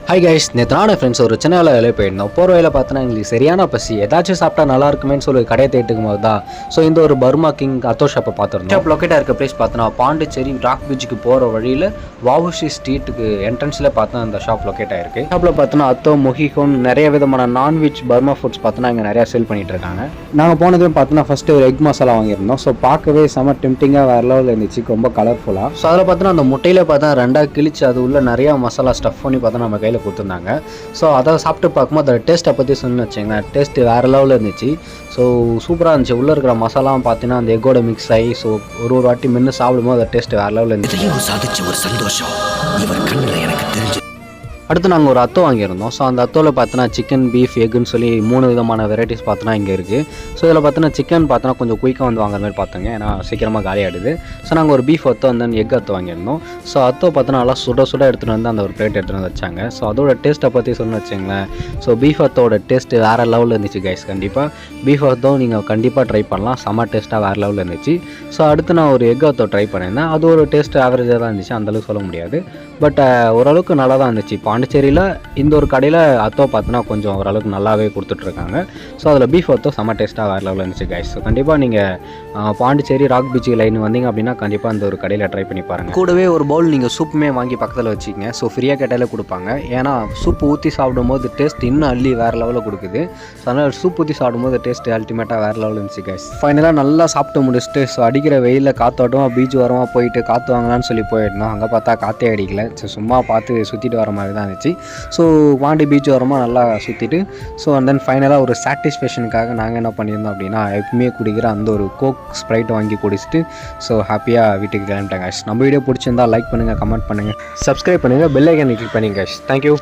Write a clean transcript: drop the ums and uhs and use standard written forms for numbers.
Hi guys, நேற்று friends ஒரு சின்ன வேலையில் போயிருந்தோம். போகிற வேலை பார்த்தோன்னா எங்களுக்கு சரியான பசி, ஏதாச்சும் சாப்பிட்டா நல்லா இருக்குமேன்னு சொல்லி கடையை தேட்டுக்கும் போது தான் இந்த ஒரு பர்மா கிங் அத்தோ ஷாப்பை பார்த்துருந்தோம். ஷாப் லொக்கேட்டாக இருக்க பிளேஸ் பார்த்தோன்னா பாண்டிச்சேரி ராக் பீச்சுக்கு போகிற வழியில் வாவுசி ஸ்ட்ரீட்டுக்கு என்ட்ரன்ஸில் பார்த்தோன்னா அந்த ஷாப் லொக்கேட் ஆயிருக்கு. ஷாப்பில் பார்த்தோன்னா அத்தோ மொஹிகோன் நிறைய விதமான நான்வெஜ் பர்மா ஃபுட்ஸ் பார்த்தோன்னா இங்கே நிறையா சேல் பண்ணிட்டு இருக்காங்க. நாங்கள் போனதும் பார்த்தோன்னா ஃபஸ்ட்டு ஒரு எக் மசாலா வாங்கியிருந்தோம். ஸோ பார்க்கவே செம டெம்டிங்காக வேறு லெவலில் இருந்துச்சு, ரொம்ப கலர்ஃபுல்லாக. ஸோ அதில் பார்த்தோன்னா அந்த முட்டையில் பார்த்தா ரெண்டாக கிழிச்சு அது உள்ள நிறையா மசாலா ஸ்டஃப் பண்ணி பார்த்தா நம்ம கையில் கொடுத்துருந்தாங்க. ஸோ அதை சாப்பிட்டு பார்க்கும்போது அதோட டேஸ்ட்டை பற்றி சொன்னு வச்சுங்களேன், டேஸ்ட்டு வேறு லெவலில் இருந்துச்சு. ஸோ சூப்பராக இருந்துச்சு. உள்ளே இருக்கிற மசாலாம் பார்த்தீங்கன்னா அந்த எக்கோட மிக்ஸ் ஆகி ஸோ ஒரு வாட்டி மின்னு சாப்பிடும்போது அதோட டேஸ்ட்டு வேறு லெவலில் இருந்துச்சு. சாதிச்ச ஒரு சந்தோஷம் இவர் கண்ணில் எனக்கு தெரிஞ்சு. அடுத்து நாங்கள் ஒரு அத்தோ வாங்கியிருந்தோம். ஸோ அந்த அத்தோவில் பார்த்தோன்னா சிக்கன், பீஃப், எக்குன்னு சொல்லி 3 விதமான வெரைட்டிஸ் பார்த்தோன்னா இங்கே இருக்குது. ஸோ இதில் பார்த்தோன்னா சிக்கன் பார்த்தோன்னா கொஞ்சம் குயிக்காக வந்து வாங்குற மாதிரி பார்த்தோங்க, ஏன்னா சீக்கிரமாக காலியாகிடுது. ஸோ நாங்கள் ஒரு பீஃப் அத்தோ வந்து எக் அத்தோ வாங்கியிருந்தோம். ஸோ அத்தோ பார்த்தோன்னா நல்லா சுட எடுத்துகிட்டு வந்து அந்த ஒரு பிளேட் எடுத்துகிட்டு வந்து வச்சாங்க. ஸோ அதோட டேஸ்ட்டை பற்றி சொன்னு வச்சுங்களேன், ஸோ பீஃப் அத்தோட டேஸ்ட்டு வேறு லெவலில் இருந்துச்சு கைஸ். கண்டிப்பாக பீஃப் அத்தோ நீங்கள் கண்டிப்பாக ட்ரை பண்ணலாம், செம்ம டேஸ்ட்டாக வேறு லெவலில் இருந்துச்சு. ஸோ அடுத்து நான் ஒரு எக் அத்தோ ட்ரை பண்ணியிருந்தேன். அது ஒரு டேஸ்ட் ஆவரேஜாக தான் இருந்துச்சு, அந்தளவுக்கு சொல்ல முடியாது. பட் ஓரளவுக்கு நல்லா தான் இருந்துச்சு. பாண்டிச்சேரியில் இந்த ஒரு கடையில் அத்தோ பார்த்தோன்னா கொஞ்சம் ஓரளவுக்கு நல்லாவே கொடுத்துட்ருக்காங்க. ஸோ அதில் பீஃப் அத்தோ செம்ம டேஸ்ட்டாக வேறு லெவலில் இருந்துச்சு கைஸ். ஸோ கண்டிப்பாக நீங்கள் பாண்டிச்சேரி ராக் பீச் லைன் வந்தீங்க அப்படின்னா கண்டிப்பாக அந்த ஒரு கடையில் ட்ரை பண்ணி பாருங்கள். கூடவே ஒரு பவுல் நீங்கள் சூப்புமே வாங்கி பக்கத்தில் வச்சுக்கங்க. ஸோ ஃப்ரீயாக கேட்டாலே கொடுப்பாங்க, ஏன்னா சூப்பு ஊற்றி சாப்பிடும்போது டேஸ்ட் இன்னும் அள்ளி வேறு லெவலில் கொடுக்குது. ஸோ அதனால் சூப் ஊற்றி சாப்பிடும்போது டேஸ்ட் அல்டிமேட்டாக வேறு லெவலில் இருந்துச்சு கைஸ். ஃபைனலாக நல்லா சாப்பிட்டு முடிச்சுட்டு ஸோ அடிக்கிற வெயிலில் காற்றோட்டமாக பீச் வரமாக போயிட்டு காற்று வாங்கலான்னு சொல்லி போயிருந்தோம். அங்கே பார்த்தா காற்றே அடிக்கல. ஸோ சும்மா பார்த்து சுற்றிட்டு வர மாதிரி தான் இருந்துச்சு. ஸோ பாண்டி பீச் வரமாக நல்லா சுற்றிட்டு ஸோ அண்ட் தென் ஃபைனலாக ஒரு சாட்டிஸ்ஃபேக்ஷனுக்காக நாங்கள் என்ன பண்ணியிருந்தோம் அப்படின்னா எப்பவுமே குடிக்கிற அந்த ஒரு கோக் ஸ்ப்ரைட் வாங்கி குடிச்சிட்டு ஸோ ஹாப்பியாக வீட்டுக்கு கிளம்பிட்டாங்க. நம்ம வீடியோ பிடிச்சிருந்தா லைக் பண்ணுங்கள், கமெண்ட் பண்ணுங்கள், சப்ஸ்கிரைப் பண்ணுங்கள், பெல் ஐக்கனை கிளிக் பண்ணுங்க. தேங்க்யூ.